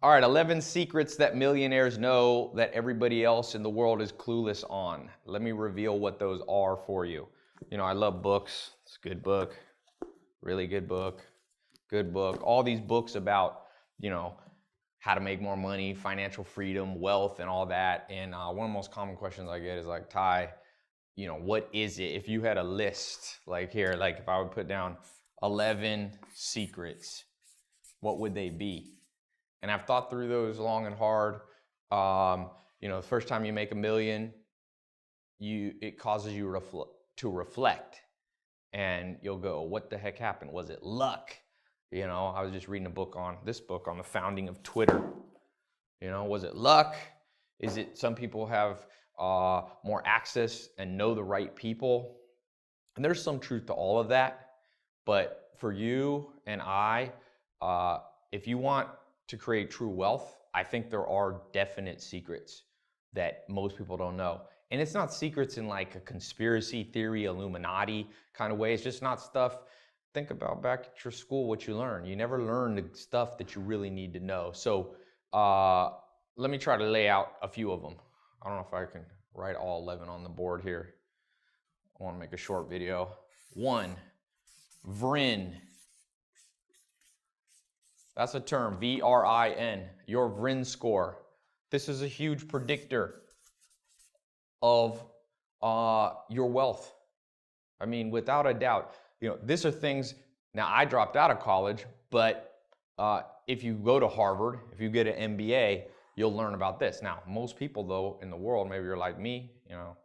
All right, 11 secrets that millionaires know that everybody else in the world is clueless on. Let me reveal what those are for you. You know, I love books. It's a good book, really good book, good book. All these books about, you know, how to make more money, financial freedom, wealth, and all that. And one of the most common questions I get is like, Ty, you know, what is it? If you had a list, like here, like if I would put down 11 secrets, what would they be? And I've thought through those long and hard. You know, the first time you make $1 million, it causes you to reflect. And you'll go, what the heck happened? Was it luck? You know, I was just reading this book on the founding of Twitter. You know, was it luck? Is it some people have more access and know the right people? And there's some truth to all of that. But for you and I, if you want to create true wealth, I think there are definite secrets that most people don't know. And it's not secrets in like a conspiracy theory, Illuminati kind of way. It's just not stuff. Think about back at your school, what you learn. You never learn the stuff that you really need to know. So let me try to lay out a few of them. I don't know if I can write all 11 on the board here. I want to make a short video. 1, VRIN. That's a term, V-R-I-N, your VRIN score. This is a huge predictor of your wealth. I mean, without a doubt, you know, these are things, now I dropped out of college, but if you go to Harvard, if you get an MBA, you'll learn about this. Now, most people though in the world, maybe you're like me, you know,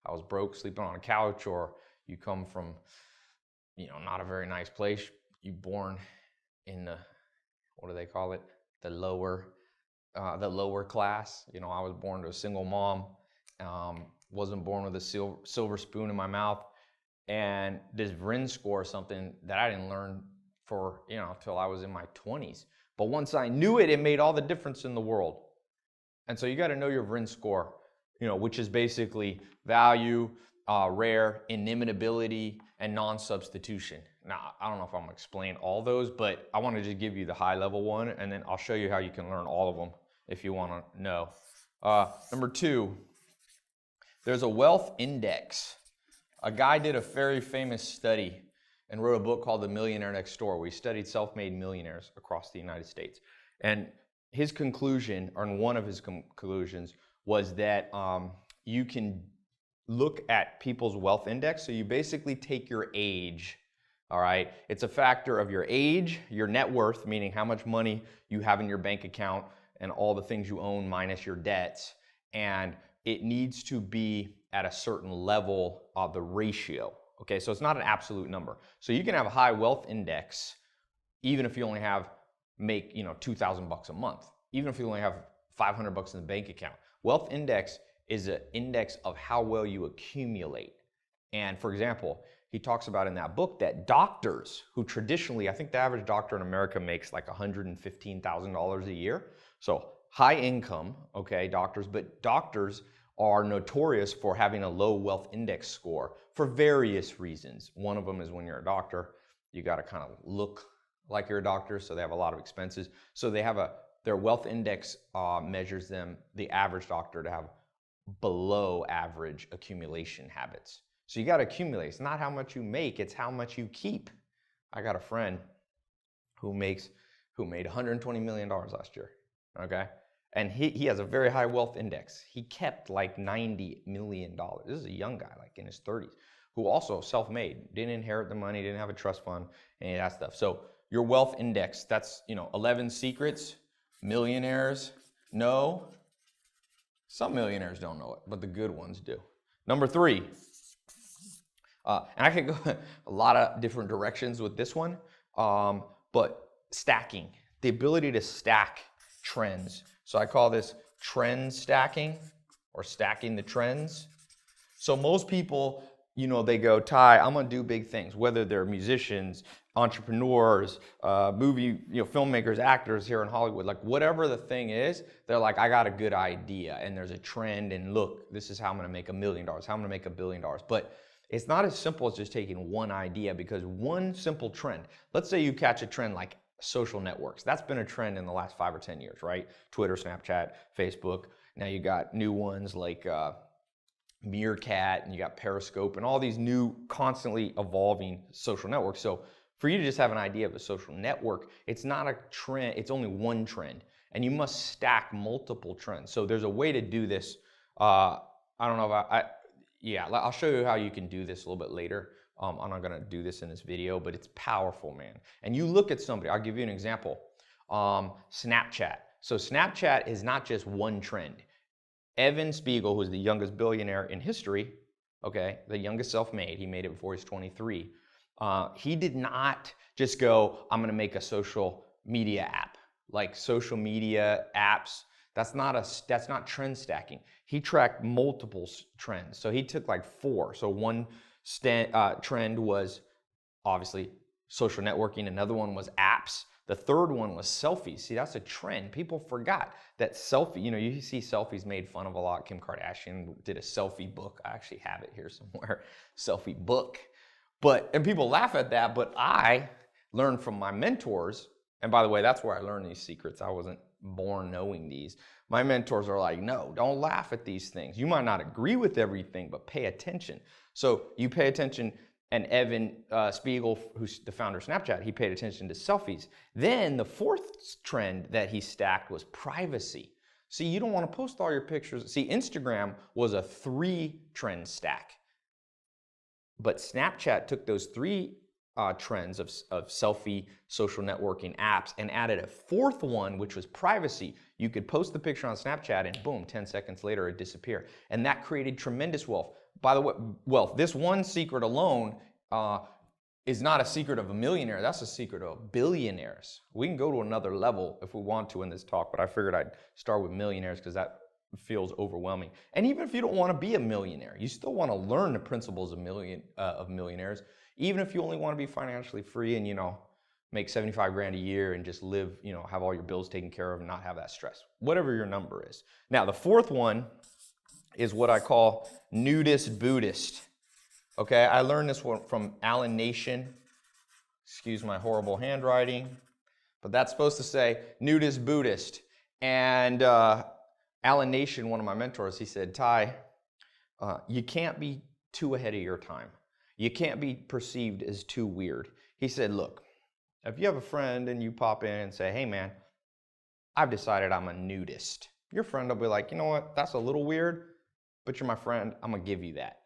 I was broke, sleeping on a couch, or you come from, you know, not a very nice place. You born in the, what do they call it? The lower class. You know, I was born to a single mom. Wasn't born with a silver spoon in my mouth. And this VRIN score is something that I didn't learn for, you know, till I was in my 20s. But once I knew it, it made all the difference in the world. And so you got to know your VRIN score, you know, which is basically value, rare, inimitability, and non-substitution. Now, I don't know if I'm gonna explain all those, but I want to just give you the high level one, and then I'll show you how you can learn all of them if you want to know. Number 2, there's a wealth index. A guy did a very famous study and wrote a book called The Millionaire Next Door, where he studied self-made millionaires across the United States. And his conclusion, or one of his conclusions, was that you can look at people's wealth index. So you basically take your age. All right, it's a factor of your age, your net worth, meaning how much money you have in your bank account and all the things you own minus your debts. And it needs to be at a certain level of the ratio. Okay, so it's not an absolute number. So you can have a high wealth index even if you only make, you know, $2,000 a month, even if you only have $500 in the bank account. Wealth index is an index of how well you accumulate. And for example, he talks about in that book that doctors who traditionally, I think the average doctor in America makes like $115,000 a year. So high income, okay, doctors, but doctors are notorious for having a low wealth index score for various reasons. One of them is when you're a doctor, you got to kind of look like you're a doctor, so they have a lot of expenses. So they have their wealth index measures them, the average doctor, to have below average accumulation habits. So you got to accumulate. It's not how much you make, it's how much you keep. I got a friend who made $120 million last year, okay? And he has a very high wealth index. He kept like $90 million. This is a young guy, like in his 30s, who also self-made, didn't inherit the money, didn't have a trust fund, any of that stuff. So your wealth index, that's, you know, 11 secrets millionaires know. Some millionaires don't know it, but the good ones do. Number 3, and I could go a lot of different directions with this one, but stacking, the ability to stack trends. So I call this trend stacking, or stacking the trends. So most people, you know, they go, Ty, I'm gonna do big things, whether they're musicians, entrepreneurs, movie, you know, filmmakers, actors here in Hollywood, like whatever the thing is, they're like, I got a good idea, and there's a trend, and look, this is how I'm gonna make $1 million, how I'm gonna make $1 billion. But it's not as simple as just taking one idea, because one simple trend, let's say you catch a trend like social networks. That's been a trend in the last 5 or 10 years, right? Twitter, Snapchat, Facebook. Now you got new ones like Meerkat, and you got Periscope, and all these new constantly evolving social networks. So for you to just have an idea of a social network, it's not a trend, it's only one trend, and you must stack multiple trends. So there's a way to do this. I don't know if yeah, I'll show you how you can do this a little bit later. I'm not gonna do this in this video, but it's powerful, man. And you look at somebody, I'll give you an example. Snapchat. So Snapchat is not just one trend. Evan Spiegel, who's the youngest billionaire in history, okay, the youngest self-made, he made it before he's 23. He did not just go, I'm gonna make a social media app. Like social media apps, that's not trend stacking. He tracked multiple trends. So he took like 4. So one trend was obviously social networking. Another one was apps. The third one was selfies. See, that's a trend. People forgot that selfie, you see selfies made fun of a lot. Kim Kardashian did a selfie book. I actually have it here somewhere, selfie book. And people laugh at that, but I learned from my mentors, and by the way, that's where I learned these secrets. I wasn't born knowing these. My mentors are like, no, don't laugh at these things. You might not agree with everything, but pay attention. So you pay attention. And Evan Spiegel, who's the founder of Snapchat, he paid attention to selfies. Then the 4th trend that he stacked was privacy. See, you don't want to post all your pictures. See, Instagram was a 3-trend stack. But Snapchat took those 3 trends of selfie, social networking apps and added a 4th one, which was privacy. You could post the picture on Snapchat and boom, 10 seconds later it disappeared. And that created tremendous wealth. By the way, wealth, this one secret alone is not a secret of a millionaire. That's a secret of billionaires. We can go to another level if we want to in this talk, but I figured I'd start with millionaires because that feels overwhelming. And even if you don't want to be a millionaire, you still want to learn the principles of millionaires. Even if you only want to be financially free and, make 75 grand a year and just live, have all your bills taken care of and not have that stress, whatever your number is. Now, the 4th one is what I call nudist Buddhist. Okay, I learned this one from Alan Nation. Excuse my horrible handwriting, but that's supposed to say nudist Buddhist. And Alan Nation, one of my mentors, he said, Ty, you can't be too ahead of your time. You can't be perceived as too weird. He said, look, if you have a friend and you pop in and say, hey man, I've decided I'm a nudist. Your friend will be like, you know what, that's a little weird, but you're my friend, I'm gonna give you that.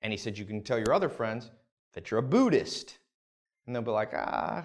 And he said, you can tell your other friends that you're a Buddhist. And they'll be like, I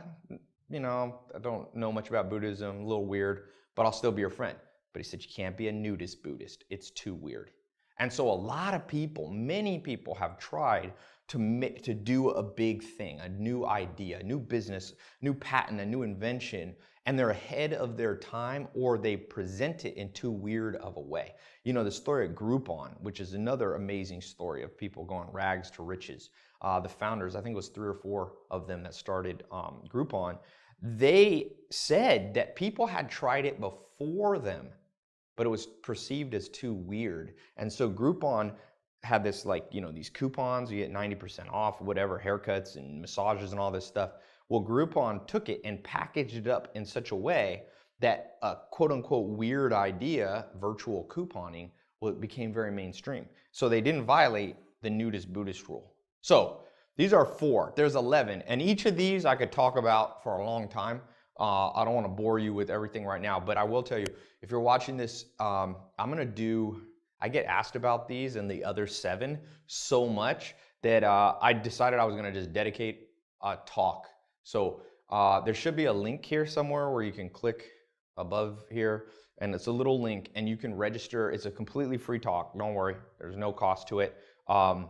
don't know much about Buddhism, a little weird, but I'll still be your friend. But he said, you can't be a nudist Buddhist. It's too weird. And so a lot of people, many people have tried to do a big thing, a new idea, a new business, new patent, a new invention, and they're ahead of their time, or they present it in too weird of a way. The story of Groupon, which is another amazing story of people going rags to riches. The founders, I think it was 3 or 4 of them that started Groupon, they said that people had tried it before them, but it was perceived as too weird. And so Groupon had this, these coupons, you get 90% off, whatever, haircuts and massages and all this stuff. Well, Groupon took it and packaged it up in such a way that a quote-unquote weird idea, virtual couponing, became very mainstream. So they didn't violate the nudist Buddhist rule. So these are 4. There's 11. And each of these I could talk about for a long time. I don't want to bore you with everything right now, but I will tell you, if you're watching this, I get asked about these and the other 7 so much that I decided I was going to just dedicate a talk. So there should be a link here somewhere where you can click above here, and it's a little link and you can register. It's a completely free talk. Don't worry, there's no cost to it. And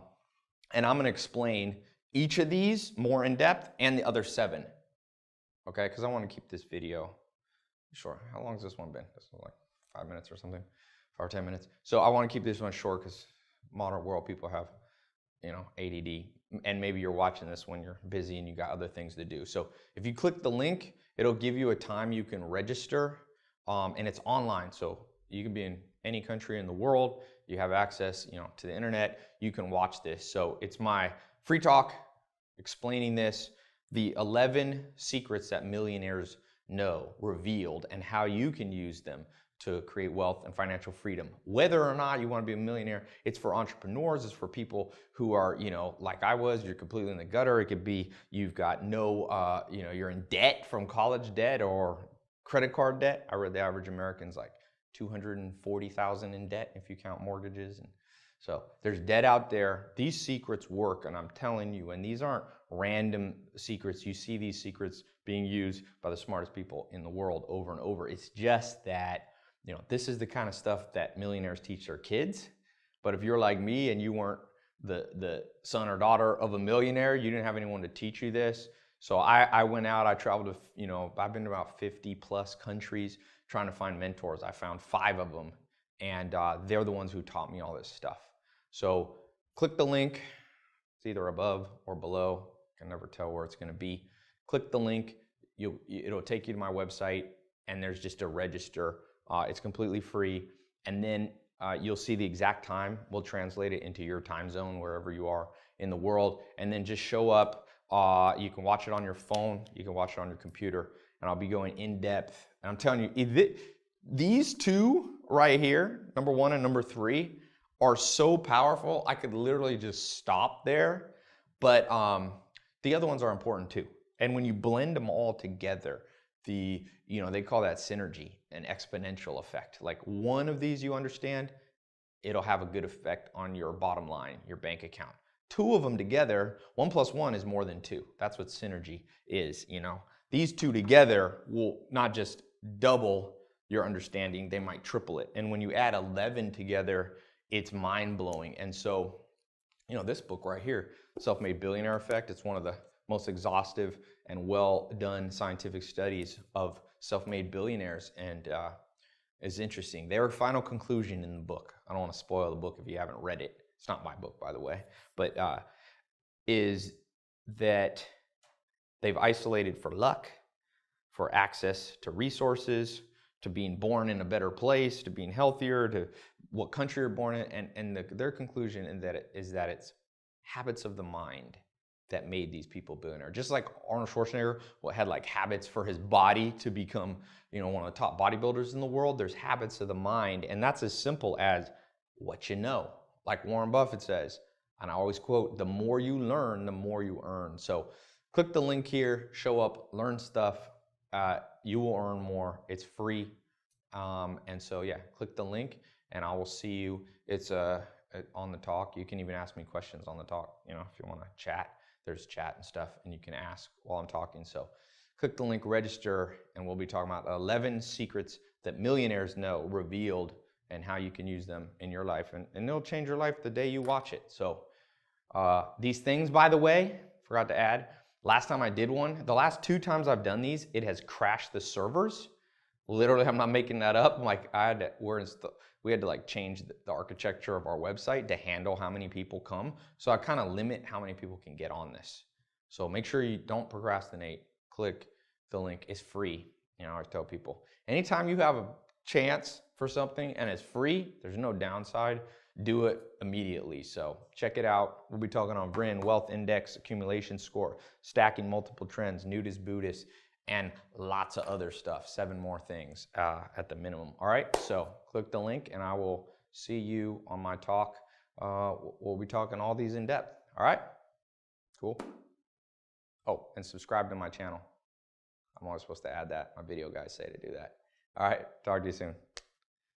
I'm going to explain each of these more in depth and the other 7. Okay, because I want to keep this video short. How long has this one been? This is like 5 minutes or something, 5 or 10 minutes. So I want to keep this one short because modern world people have, ADD, and maybe you're watching this when you're busy and you got other things to do. So if you click the link, it'll give you a time you can register, and it's online. So you can be in any country in the world. You have access, to the internet. You can watch this. So it's my free talk explaining this, the 11 secrets that millionaires know revealed, and how you can use them to create wealth and financial freedom. Whether or not you want to be a millionaire, it's for entrepreneurs, it's for people who are, like I was, you're completely in the gutter. It could be you've got no, you're in debt from college debt or credit card debt. I read the average American's like 240,000 in debt if you count mortgages. And so there's debt out there. These secrets work, and I'm telling you, and these aren't random secrets. You see these secrets being used by the smartest people in the world over and over. It's just that, this is the kind of stuff that millionaires teach their kids. But if you're like me and you weren't the son or daughter of a millionaire, you didn't have anyone to teach you this. So I went out, I traveled to, I've been to about 50 plus countries trying to find mentors. I found 5 of them, and they're the ones who taught me all this stuff. So click the link. It's either above or below. I can never tell where it's going to be. Click the link. It'll take you to my website, and there's just a register. It's completely free. And then you'll see the exact time. We'll translate it into your time zone, wherever you are in the world. And then just show up. You can watch it on your phone. You can watch it on your computer. And I'll be going in depth. And I'm telling you, these 2 right here, number 1 and number 3, are so powerful. I could literally just stop there. But the other ones are important too. And when you blend them all together, they call that synergy, an exponential effect. Like one of these you understand, it'll have a good effect on your bottom line, your bank account. 2 of them together, 1 + 1 is more than 2. That's what synergy is, These 2 together will not just double your understanding, they might triple it. And when you add 11 together, it's mind-blowing. And so, this book right here, Self-Made Billionaire Effect, it's one of the most exhaustive and well-done scientific studies of self-made billionaires, and is interesting. Their final conclusion in the book, I don't want to spoil the book if you haven't read it. It's not my book, by the way, but is that they've isolated for luck, for access to resources, to being born in a better place, to being healthier, to what country you're born in, and their conclusion is that it's habits of the mind that made these people billionaire. Just like Arnold Schwarzenegger had like habits for his body to become, one of the top bodybuilders in the world, there's habits of the mind, and that's as simple as what you know. Like Warren Buffett says, and I always quote, the more you learn, the more you earn. So click the link here, show up, learn stuff. You will earn more. It's free. And so, yeah, click the link and I will see you. It's on the talk. You can even ask me questions on the talk, if you want to chat. There's chat and stuff, and you can ask while I'm talking. So click the link, register, and we'll be talking about 11 secrets that millionaires know revealed and how you can use them in your life. And it'll change your life the day you watch it. So these things, by the way, forgot to add, last time I did one, the last 2 times I've done these, it has crashed the servers. Literally, I'm not making that up. Like we had to like change the architecture of our website to handle how many people come. So I kind of limit how many people can get on this. So make sure you don't procrastinate. Click the link. It's free. I tell people, anytime you have a chance for something and it's free, there's no downside. Do it immediately. So check it out. We'll be talking on VRIN, Wealth Index, Accumulation Score, Stacking Multiple Trends, Nudist Buddhist, and lots of other stuff, 7 more things at the minimum. All right, so click the link and I will see you on my talk. We'll be talking all these in depth. All right, cool. Oh, and subscribe to my channel. I'm always supposed to add that. My video guys say to do that. All right, talk to you soon.